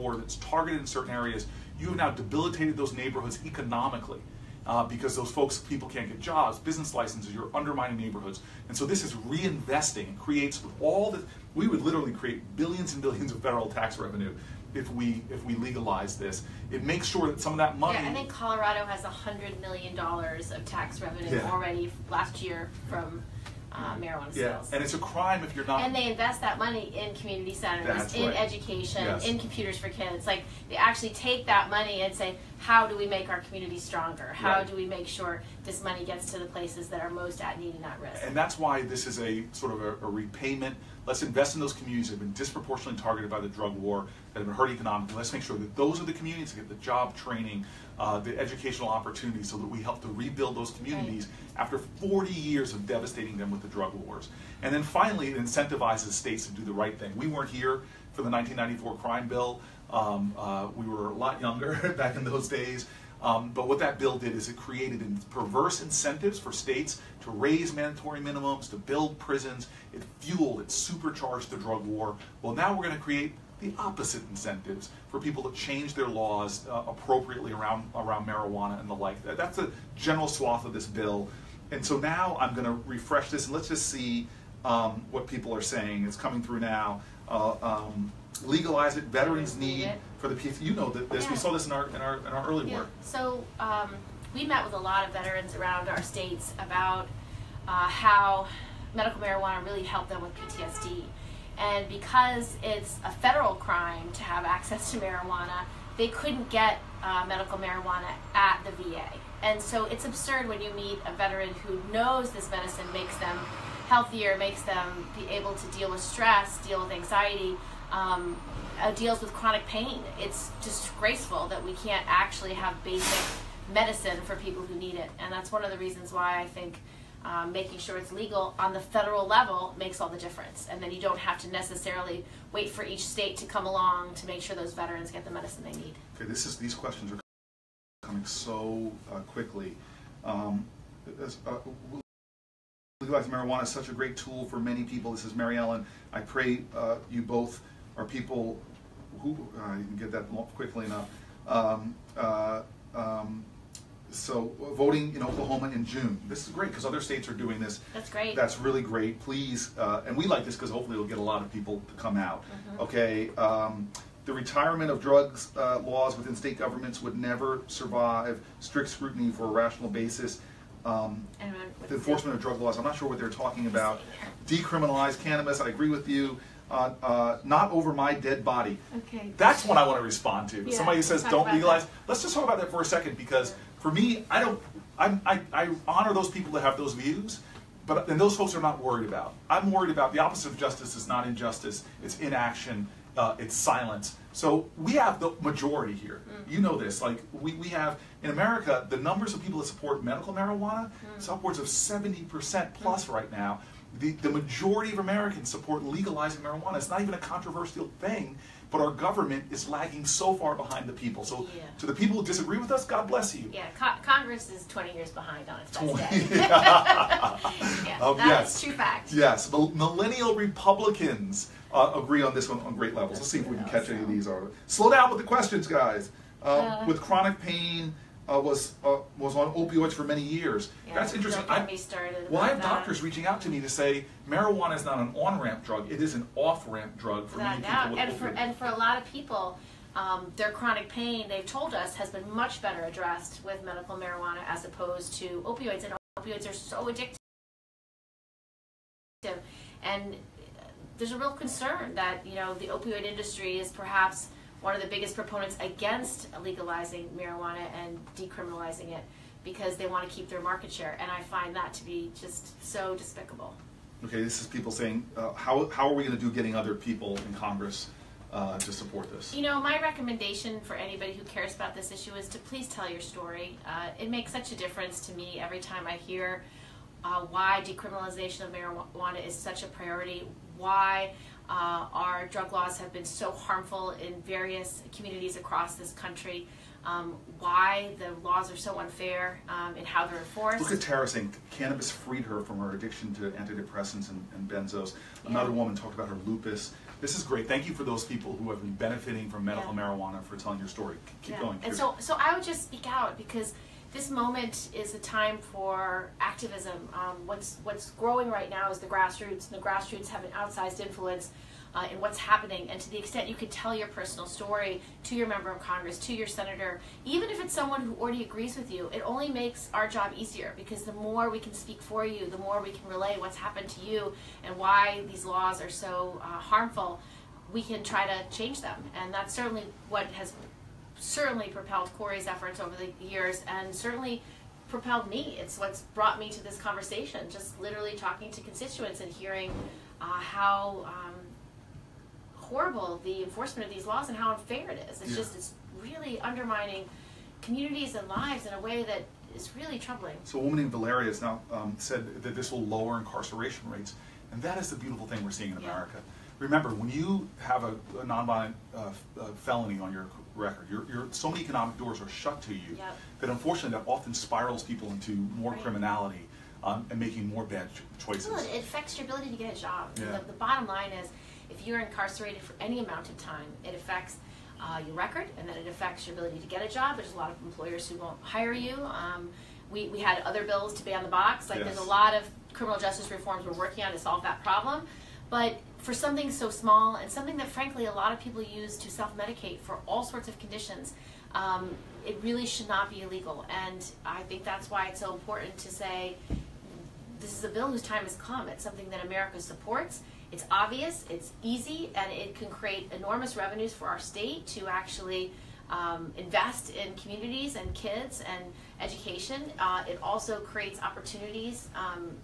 war that's targeted in certain areas, you have now debilitated those neighborhoods economically. Because those people can't get jobs, business licenses, you're undermining neighborhoods. And so this is reinvesting and creates all the, we would literally create billions and billions of federal tax revenue if we legalize this. It makes sure that some of that money... Yeah, I think Colorado has $100 million of tax revenue already last year from marijuana sales. And it's a crime if you're not... And they invest that money in community centers, in education, in computers for kids. Like, they actually take that money and say, how do we make our community stronger? How do we make sure this money gets to the places that are most at need and at risk? And that's why this is a sort of a repayment. Let's invest in those communities that have been disproportionately targeted by the drug war, that have been hurt economically. Let's make sure that those are the communities that get the job training, the educational opportunities, so that we help to rebuild those communities after 40 years of devastating them with the drug wars. And then finally, it incentivizes states to do the right thing. We weren't here for the 1994 crime bill. We were a lot younger back in those days. But what that bill did is it created perverse incentives for states to raise mandatory minimums, to build prisons. It fueled, it supercharged the drug war. Well, now we're going to create the opposite incentives for people to change their laws appropriately around marijuana and the like. That's a general swath of this bill. And so now I'm going to refresh this, and let's just see what people are saying. It's coming through now. Legalize it. Veterans need for the piece. You know that this. We saw this in our early work. So we met with a lot of veterans around our states about how medical marijuana really helped them with PTSD, and because it's a federal crime to have access to marijuana, they couldn't get medical marijuana at the VA, and so it's absurd when you meet a veteran who knows this medicine makes them healthier, makes them be able to deal with stress, deal with anxiety. Deals with chronic pain. It's disgraceful that we can't actually have basic medicine for people who need it, and that's one of the reasons why I think making sure it's legal on the federal level makes all the difference, and then you don't have to necessarily wait for each state to come along to make sure those veterans get the medicine they need. Okay, these questions are coming so quickly. Legalizing marijuana is such a great tool for many people. This is Mary Ellen. I pray you both are people who, you can get that quickly enough. So voting in Oklahoma in June. This is great because other states are doing this. That's great. That's really great. Please, and we like this because hopefully it'll get a lot of people to come out. Okay. The retirement of drugs laws within state governments would never survive strict scrutiny for a rational basis. The enforcement of drug laws, I'm not sure what they're talking about. Decriminalize cannabis, I agree with you. Not over my dead body. Okay. That's what I want to respond to. Somebody says don't legalize. Let's just talk about that for a second, because for me, I honor those people that have those views, and those folks are not worried about. I'm worried about the opposite of justice is not injustice, it's inaction, it's silence. So we have the majority here. You know this. Like we have in America, the numbers of people that support medical marijuana is upwards of 70% plus right now. The majority of Americans support legalizing marijuana. It's not even a controversial thing, but our government is lagging so far behind the people. So to the people who disagree with us, God bless you. Yeah, Congress is 20 years behind on its best day. That's true fact. Yes, millennial Republicans agree on this one on great levels. Let's see if we can catch any of these. Slow down with the questions, guys. With chronic pain, was on opioids for many years. That's interesting. I have doctors reaching out to me to say marijuana is not an on-ramp drug; it is an off-ramp drug for many people with opioids. And for a lot of people, their chronic pain, they've told us, has been much better addressed with medical marijuana as opposed to opioids. And opioids are so addictive, and there's a real concern that the opioid industry is perhaps one of the biggest proponents against legalizing marijuana and decriminalizing it because they want to keep their market share, and I find that to be just so despicable. Okay, this is people saying, how are we going to do getting other people in Congress to support this? My recommendation for anybody who cares about this issue is to please tell your story. It makes such a difference to me every time I hear why decriminalization of marijuana is such a priority, why our drug laws have been so harmful in various communities across this country, why the laws are so unfair in how they're enforced. Look at Tara saying cannabis freed her from her addiction to antidepressants and benzos. Another woman talked about her lupus. This is great. Thank you for those people who have been benefiting from medical marijuana for telling your story. Keep going. And so I would just speak out, because this moment is a time for activism. What's growing right now is the grassroots, and the grassroots have an outsized influence in what's happening. And to the extent you can tell your personal story to your member of Congress, to your senator, even if it's someone who already agrees with you, it only makes our job easier, because the more we can speak for you, the more we can relay what's happened to you and why these laws are so harmful, we can try to change them. And that's certainly what has propelled Cory's efforts over the years, and certainly propelled me. It's what's brought me to this conversation, just literally talking to constituents and hearing how horrible the enforcement of these laws and how unfair it is. It's it's really undermining communities and lives in a way that is really troubling. So a woman named Valeria has now said that this will lower incarceration rates, and that is the beautiful thing we're seeing in America. Remember, when you have a nonviolent felony on your record, so many economic doors are shut to you that unfortunately that often spirals people into more criminality and making more bad choices. Well, it affects your ability to get a job. The bottom line is, if you're incarcerated for any amount of time, it affects your record, and then it affects your ability to get a job. There's a lot of employers who won't hire you. We had other bills to be on the box. Like there's a lot of criminal justice reforms we're working on to solve that problem. But for something so small, and something that frankly a lot of people use to self-medicate for all sorts of conditions, it really should not be illegal. And I think that's why it's so important to say this is a bill whose time has come. It's something that America supports. It's obvious, it's easy, and it can create enormous revenues for our state to actually invest in communities and kids and education. It also creates opportunities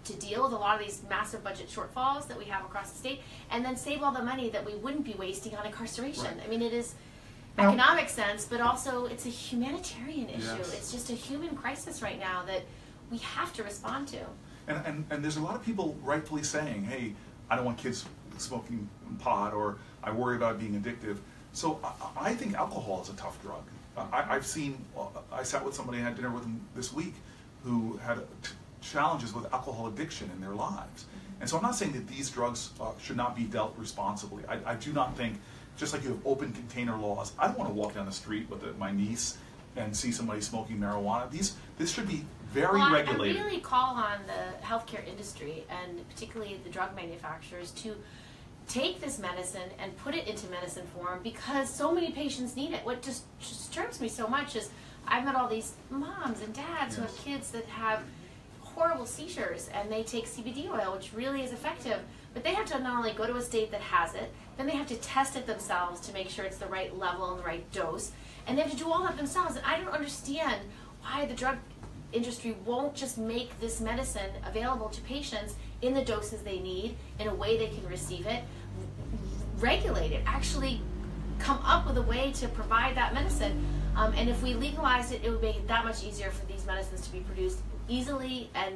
to deal with a lot of these massive budget shortfalls that we have across the state, and then save all the money that we wouldn't be wasting on incarceration. I mean, it is economic sense, but also it's a humanitarian issue. It's just a human crisis right now that we have to respond to. And there's a lot of people rightfully saying, hey, I don't want kids smoking pot, or I worry about it being addictive. So I think alcohol is a tough drug. I sat with somebody, I had dinner with them this week, who had challenges with alcohol addiction in their lives. And so I'm not saying that these drugs should not be dealt responsibly. I do not think, just like you have open container laws, I don't want to walk down the street with my niece and see somebody smoking marijuana. This should be very regulated. I really call on the healthcare industry, and particularly the drug manufacturers, to take this medicine and put it into medicine form, because so many patients need it. What just disturbs me so much is I've met all these moms and dads who have kids that have horrible seizures, and they take CBD oil, which really is effective, but they have to not only go to a state that has it, then they have to test it themselves to make sure it's the right level and the right dose, and they have to do all that themselves. And I don't understand why the drug industry won't just make this medicine available to patients in the doses they need, in a way they can receive it, regulate it, actually come up with a way to provide that medicine. And if we legalized it, it would make it that much easier for these medicines to be produced easily and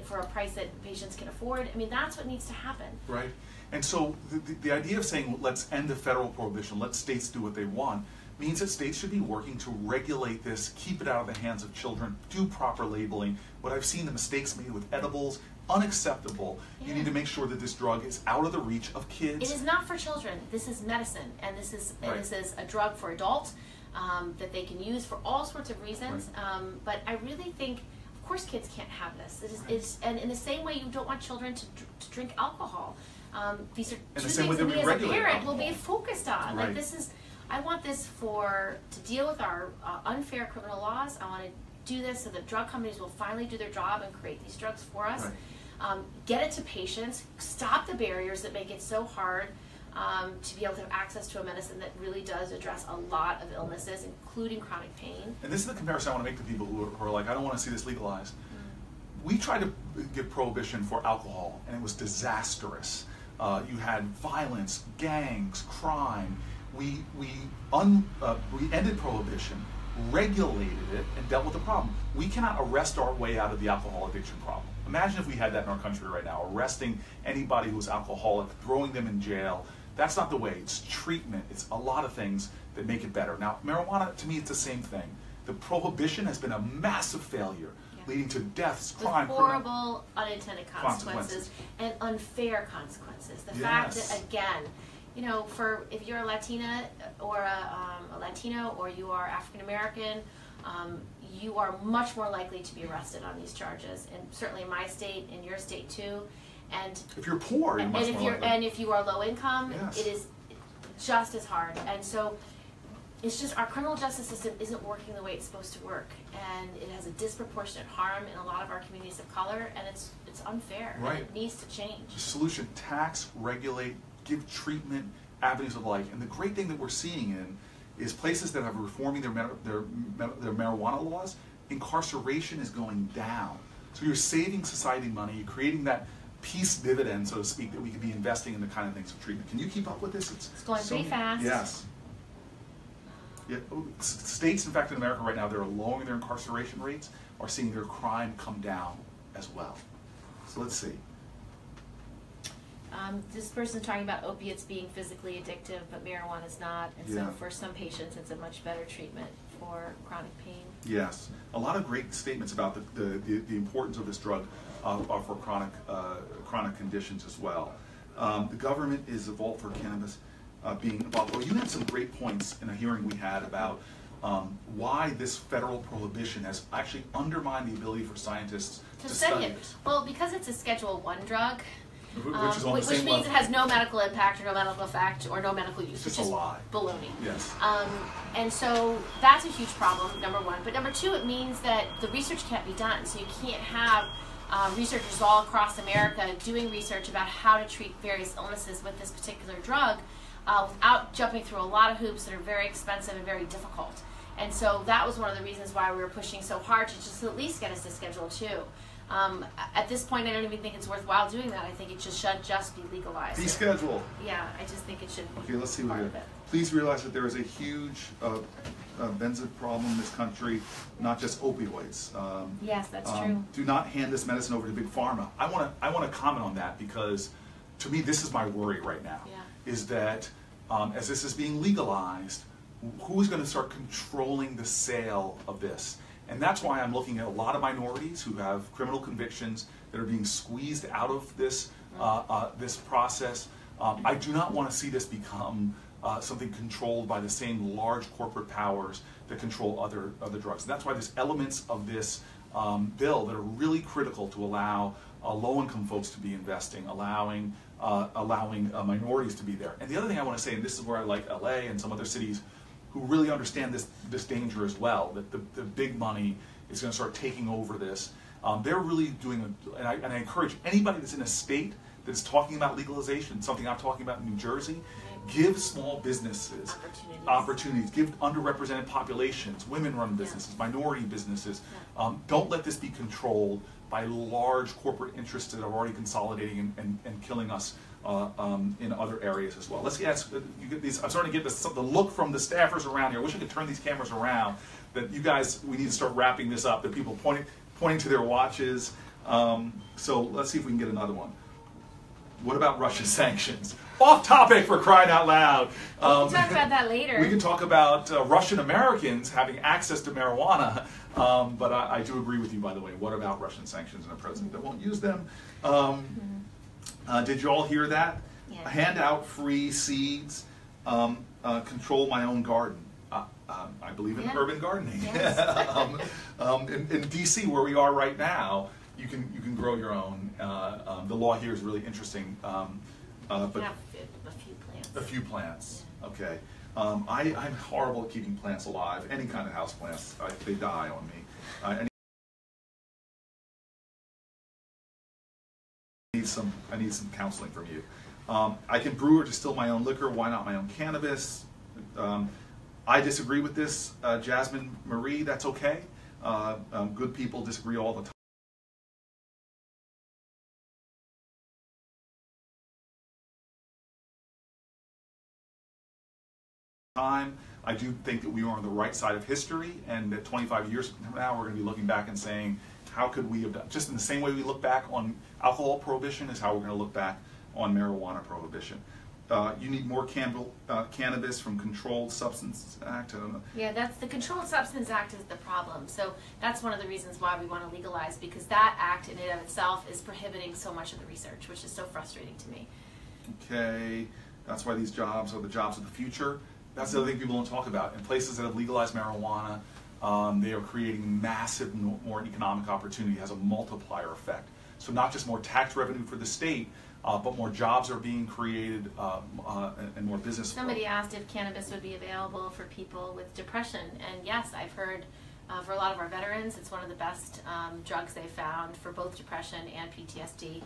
for a price that patients can afford. I mean, that's what needs to happen. Right. And so the idea of saying, let's end the federal prohibition, let states do what they want, means that states should be working to regulate this, keep it out of the hands of children, do proper labeling. What I've seen, the mistakes made with edibles, unacceptable. You need to make sure that this drug is out of the reach of kids. It is not for children. This is medicine, and this is a drug for adults that they can use for all sorts of reasons. But I really think, of course, kids can't have this. And in the same way, you don't want children to drink alcohol. These are two things that we as a parent will be focused on. Like this is. I want this to deal with our unfair criminal laws. I want to do this so that drug companies will finally do their job and create these drugs for us. Get it to patients, stop the barriers that make it so hard to be able to have access to a medicine that really does address a lot of illnesses, including chronic pain. And this is the comparison I want to make to people who are like, I don't want to see this legalized. We tried to give prohibition for alcohol, and it was disastrous. You had violence, gangs, crime. We ended prohibition, regulated it, and dealt with the problem. We cannot arrest our way out of the alcohol addiction problem. Imagine if we had that in our country right now, arresting anybody who's alcoholic, throwing them in jail. That's not the way. It's treatment. It's a lot of things that make it better. Now, marijuana, to me, it's the same thing. The prohibition has been a massive failure, leading to deaths, crime, horrible unintended consequences and unfair consequences. The fact that, again, you know, for if you're a Latina or a Latino, or you are African American, you are much more likely to be arrested on these charges, and certainly in my state, in your state too. And if you're poor, you're much more likely. And if you are low income, yes. it is just as hard. And so it's just our criminal justice system isn't working the way it's supposed to work, and it has a disproportionate harm in a lot of our communities of color, and it's unfair. Right. And it needs to change. The solution: tax, regulate, give treatment, avenues of life. And the great thing that we're seeing in is places that are reforming their marijuana laws, incarceration is going down. So you're saving society money, you're creating that peace dividend, so to speak, that we could be investing in the kind of things of treatment. Can you keep up with this? It's going pretty fast. Yes. Yeah, states, in fact, in America right now, that are lowering their incarceration rates are seeing their crime come down as well. So let's see. This person's talking about opiates being physically addictive, but marijuana is not. And so for some patients, it's a much better treatment for chronic pain. Yes. A lot of great statements about the importance of this drug for chronic conditions as well. The government is a vault for cannabis being involved. Well, you had some great points in a hearing we had about why this federal prohibition has actually undermined the ability for scientists to study it. Well, because it's a Schedule I drug. Which is on the same means level. It has no medical impact or no medical effect or no medical use. It's just a lie. Baloney. Yes. And so that's a huge problem, number one. But number two, it means that the research can't be done. So you can't have researchers all across America doing research about how to treat various illnesses with this particular drug without jumping through a lot of hoops that are very expensive and very difficult. And so that was one of the reasons why we were pushing so hard to just at least get us to Schedule II. At this point, I don't even think it's worthwhile doing that. I think it should just be legalized. Deschedule. Yeah, I just think it should be. Okay, let's see what part of it. Please realize that there is a huge benzo problem in this country, not just opioids. Yes, that's true. Do not hand this medicine over to Big Pharma. I want to comment on that, because to me this is my worry right now. Yeah. Is that as this is being legalized, who is going to start controlling the sale of this? And that's why I'm looking at a lot of minorities who have criminal convictions that are being squeezed out of this this process. I do not want to see this become something controlled by the same large corporate powers that control other drugs. And that's why there's elements of this bill that are really critical to allow low-income folks to be investing, allowing minorities to be there. And the other thing I want to say, and this is where I like LA and some other cities who really understand this danger as well, that the big money is going to start taking over this. They're really doing, and I encourage anybody that's in a state that's talking about legalization, something I'm talking about in New Jersey, give small businesses opportunities, give underrepresented populations, women-run businesses, minority businesses. Don't let this be controlled by large corporate interests that are already consolidating and killing us in other areas as well. Let's ask, you get these, I'm starting to get the look from the staffers around here. I wish I could turn these cameras around, that you guys, we need to start wrapping this up, that people pointing to their watches. So let's see if we can get another one. What about Russian sanctions? Off topic, for crying out loud. We can talk about that later. We can talk about Russian Americans having access to marijuana, but I do agree with you, by the way. What about Russian sanctions and a president that won't use them? Did you all hear that? Yeah. Hand out free seeds, control my own garden. I believe in urban gardening. Yes. In DC, where we are right now, you can grow your own. The law here is really interesting. But have a few plants. A few plants. Yeah. Okay. I'm horrible at keeping plants alive. Any kind of house plants, they die on me. I need some counseling from you. I can brew or distill my own liquor. Why not my own cannabis? I disagree with this, Jasmine Marie. That's okay. Good people disagree all the time. I do think that we are on the right side of history, and that 25 years from now we're going to be looking back and saying, how could we have done, just in the same way we look back on alcohol prohibition is how we're going to look back on marijuana prohibition. You need more cannabis from Controlled Substances Act. I don't know. Yeah, that's the Controlled Substance Act is the problem. So that's one of the reasons why we want to legalize, because that act in and of itself is prohibiting so much of the research, which is so frustrating to me. Okay. That's why these jobs are the jobs of the future. That's the other thing people don't talk about. In places that have legalized marijuana, they are creating massive more economic opportunity. It has a multiplier effect. So not just more tax revenue for the state, but more jobs are being created and more business. Somebody asked if cannabis would be available for people with depression, and yes, I've heard for a lot of our veterans, it's one of the best drugs they've found for both depression and PTSD.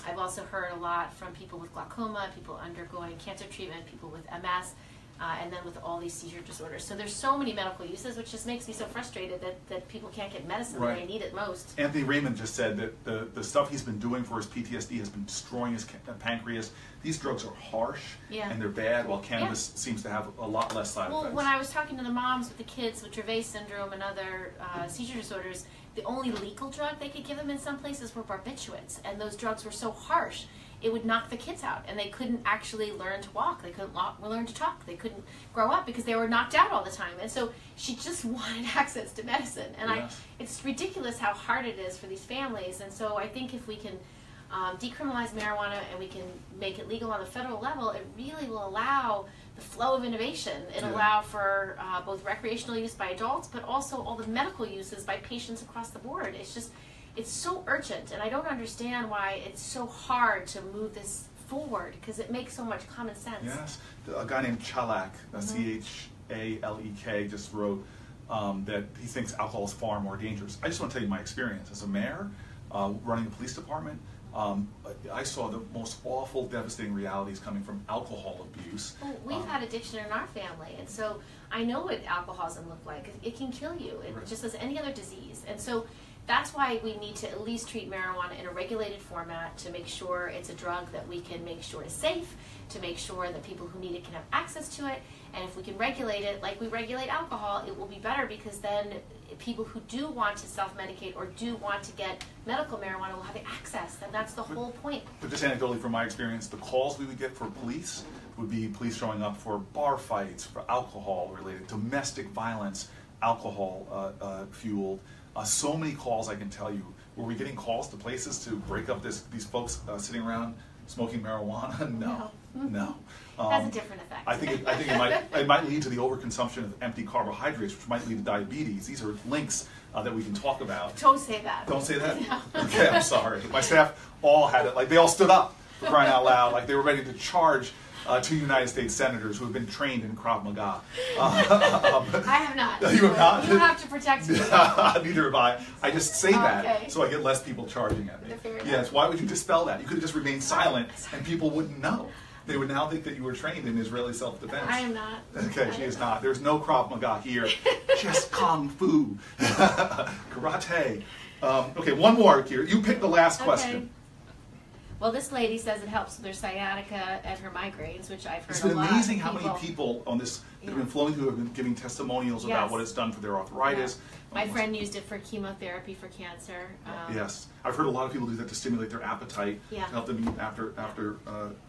I've also heard a lot from people with glaucoma, people undergoing cancer treatment, people with MS, and then with all these seizure disorders. So there's so many medical uses, which just makes me so frustrated that people can't get medicine when they need it most. Anthony Raymond just said that the stuff he's been doing for his PTSD has been destroying his pancreas. These drugs are harsh and they're bad, while cannabis seems to have a lot less side effects. Well, when I was talking to the moms with the kids with Dravet syndrome and other seizure disorders, the only legal drug they could give them in some places were barbiturates, and those drugs were so harsh it would knock the kids out, and they couldn't actually learn to walk. They couldn't learn to talk. They couldn't grow up because they were knocked out all the time. And so she just wanted access to medicine. And it's ridiculous how hard it is for these families. And so I think if we can decriminalize marijuana and we can make it legal on the federal level, it really will allow the flow of innovation. It'll allow for both recreational use by adults, but also all the medical uses by patients across the board. It's so urgent, and I don't understand why it's so hard to move this forward, because it makes so much common sense. Yes. A guy named Chalak, C-H-A-L-E-K, just wrote that he thinks alcohol is far more dangerous. I just want to tell you my experience. As a mayor, running a police department, I saw the most awful, devastating realities coming from alcohol abuse. Well, we've had addiction in our family, and so I know what alcoholism looks like. It can kill you, just as any other disease. And so that's why we need to at least treat marijuana in a regulated format, to make sure it's a drug that we can make sure is safe, to make sure that people who need it can have access to it. And if we can regulate it like we regulate alcohol, it will be better, because then people who do want to self-medicate or do want to get medical marijuana will have access, and that's the whole point. But just anecdotally from my experience, the calls we would get for police would be police showing up for bar fights, for alcohol-related, domestic violence, alcohol-fueled. So many calls, I can tell you. Were we getting calls to places to break up these folks sitting around smoking marijuana? No. It has a different effect. I think it might lead to the overconsumption of empty carbohydrates, which might lead to diabetes. These are links that we can talk about. Don't say that. Don't say that? No. Okay, I'm sorry. My staff all had it. Like, they all stood up, for crying out loud, like they were ready to charge 2 United States senators who have been trained in Krav Maga. I have not. You have not? You have to protect me. Neither have I. I just say that so I get less people charging at me. Yes, why would you dispel that? You could have just remained silent and people wouldn't know. They would now think that you were trained in Israeli self-defense. I am not. Okay, she is not. There's no Krav Maga here. Just Kung Fu. Karate. Okay, one more here. You pick the last question. Well, this lady says it helps with her sciatica and her migraines, which I've heard a lot. It's been amazing how many people on this that have been flowing through have been giving testimonials about what it's done for their arthritis. My friend used it for chemotherapy for cancer. Yes, I've heard a lot of people do that to stimulate their appetite, to help them eat after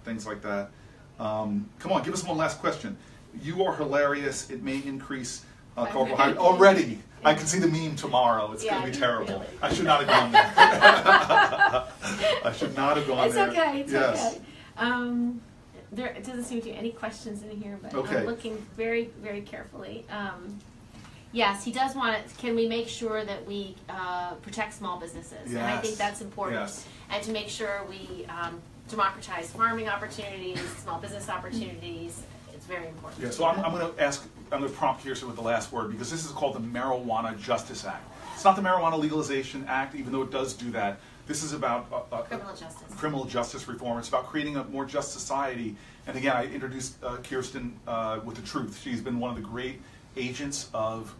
things like that. Come on, give us one last question. You are hilarious. It may increase carbohydrate already. I can see the meme tomorrow. It's going to be terrible. Really. I should not have gone there. I should not have gone there. It's okay. It's okay. It doesn't seem to be any questions in here, but I'm looking very, very carefully. Yes, he does want it. Can we make sure that we protect small businesses? Yes. And I think that's important. Yes. And to make sure we democratize farming opportunities, small business opportunities. It's very important. Yeah, so I'm going to prompt Kirsten with the last word, because this is called the Marijuana Justice Act. It's not the Marijuana Legalization Act, even though it does do that. This is about criminal justice reform. It's about creating a more just society. And again, I introduced Kirsten with the truth. She's been one of the great agents of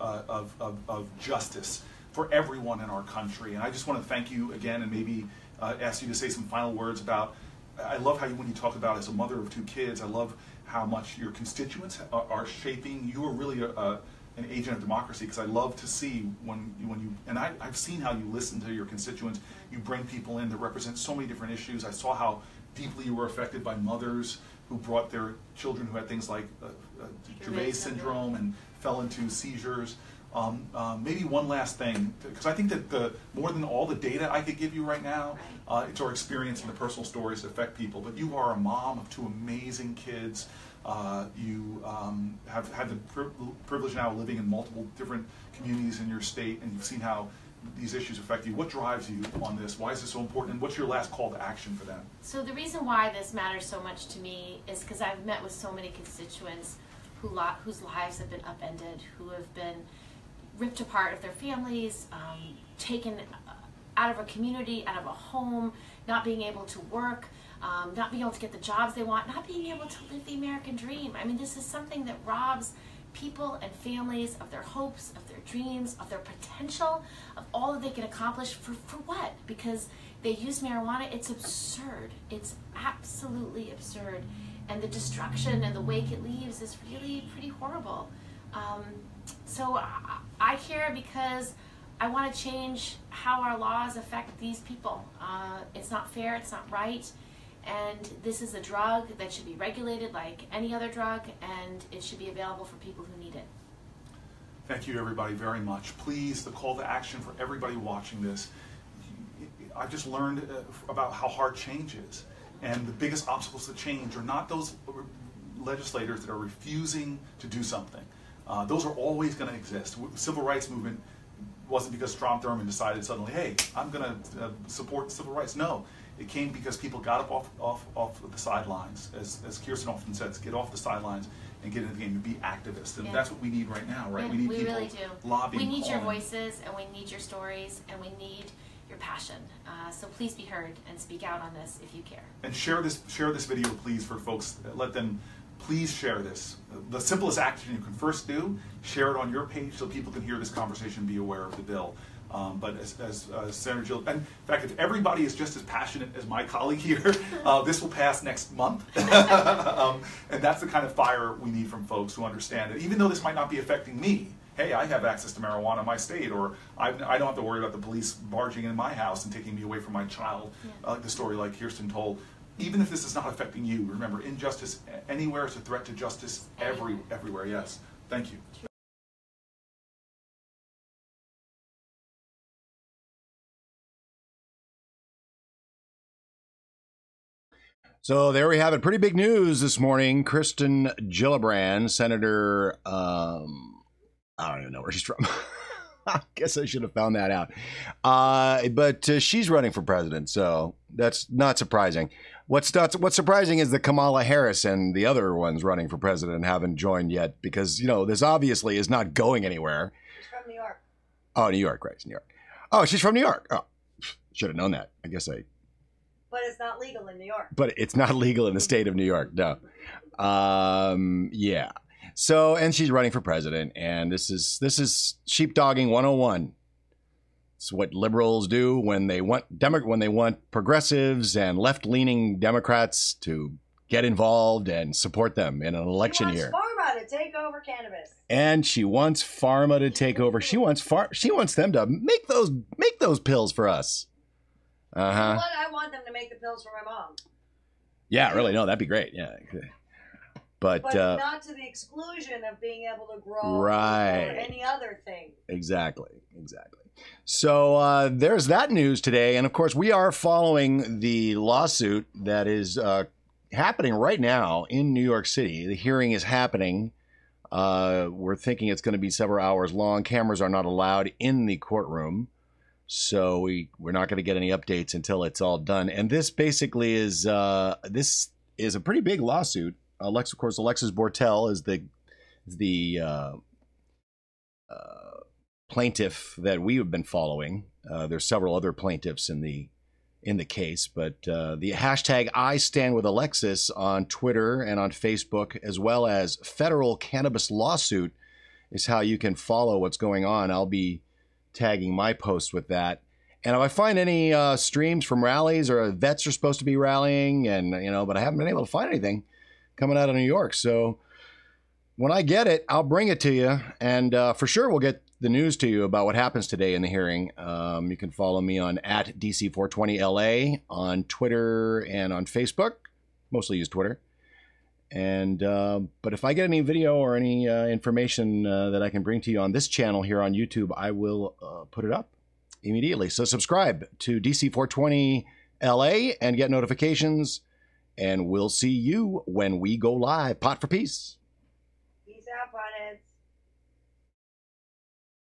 justice for everyone in our country. And I just want to thank you again, and maybe ask you to say some final words about, I love how when you talk about as a mother of 2 kids, I love how much your constituents are shaping. You are really an agent of democracy, because I love to see when you, and I've seen how you listen to your constituents. You bring people in that represent so many different issues. I saw how deeply you were affected by mothers who brought their children who had things like Dravet syndrome and fell into seizures. Maybe one last thing, because I think that more than all the data I could give you right now, it's our experience and the personal stories that affect people. But you are a mom of two amazing kids. You have had the privilege now of living in multiple different communities in your state, and you've seen how these issues affect you. What drives you on this? Why is this so important? And what's your last call to action for them? So the reason why this matters so much to me is because I've met with so many constituents whose lives have been upended, who have been ripped apart of their families, taken out of a community, out of a home, not being able to work, not being able to get the jobs they want, not being able to live the American dream. I mean, this is something that robs people and families of their hopes, of their dreams, of their potential, of all that they can accomplish. For what? Because they use marijuana. It's absurd. It's absolutely absurd. And the destruction and the wake it leaves is really pretty horrible. So I care because I want to change how our laws affect these people. It's not fair, it's not right, and this is a drug that should be regulated like any other drug, and it should be available for people who need it. Thank you, everybody, very much. Please, the call to action for everybody watching this. I've just learned about how hard change is, and the biggest obstacles to change are not those legislators that are refusing to do something. Those are always going to exist. The civil rights movement wasn't because Strom Thurmond decided suddenly, hey, I'm going to support civil rights. No, it came because people got up off the sidelines. As Kirsten often says, get off the sidelines and get into the game and be activists. And that's what we need right now, right? Yeah, we need people really do. Lobbying. We need your voices, and we need your stories, and we need your passion. So please be heard and speak out on this if you care. And share this video, please, for folks. Let them. Please share this. The simplest action you can first do, share it on your page so people can hear this conversation and be aware of the bill. But as Senator Jill, and in fact, if everybody is just as passionate as my colleague here, this will pass next month. And that's the kind of fire we need from folks who understand that even though this might not be affecting me, hey, I have access to marijuana in my state, or I don't have to worry about the police barging in my house and taking me away from my child, the story like Kirsten told. Even if this is not affecting you, remember, injustice anywhere is a threat to justice everywhere. Yes. Thank you. So there we have it. Pretty big news this morning. Kirsten Gillibrand, Senator, I don't even know where she's from. I guess I should have found that out. But she's running for president, so that's not surprising. What's surprising is that Kamala Harris and the other ones running for president haven't joined yet, because, you know, this obviously is not going anywhere. She's from New York. Oh, New York, right? New York. Oh, she's from New York. Oh, should have known that. I guess I. But it's not legal in New York. But it's not legal in the state of New York. No. Yeah. So, and she's running for president, and this is sheepdogging 101. It's what liberals do when they want progressives and left-leaning Democrats to get involved and support them in an election year. She wants pharma to take over cannabis. And she wants pharma to take over. She wants them to make those pills for us. You know what? I want them to make the pills for my mom. Yeah, really. No, that'd be great. Yeah. But not to the exclusion of being able to grow or any other thing. Exactly. So there's that news today. And, of course, we are following the lawsuit that is happening right now in New York City. The hearing is happening. We're thinking it's going to be several hours long. Cameras are not allowed in the courtroom. So we're not going to get any updates until it's all done. And this basically is a pretty big lawsuit. Of course, Alexis Bortel is the plaintiff that we have been following. There's several other plaintiffs in the case, but the hashtag I Stand With Alexis on Twitter and on Facebook, as well as federal cannabis lawsuit, is how you can follow what's going on. I'll be tagging my posts with that. And if I find any streams from rallies, or vets are supposed to be rallying, and but I haven't been able to find anything coming out of New York. So when I get it, I'll bring it to you, and for sure we'll get the news to you about what happens today in the hearing. You can follow me on @DC420LA on Twitter and on Facebook. Mostly use Twitter. And but if I get any video or any information that I can bring to you on this channel here on YouTube, I will put it up immediately. So subscribe to DC420 LA and get notifications. And we'll see you when we go live. Pot for peace.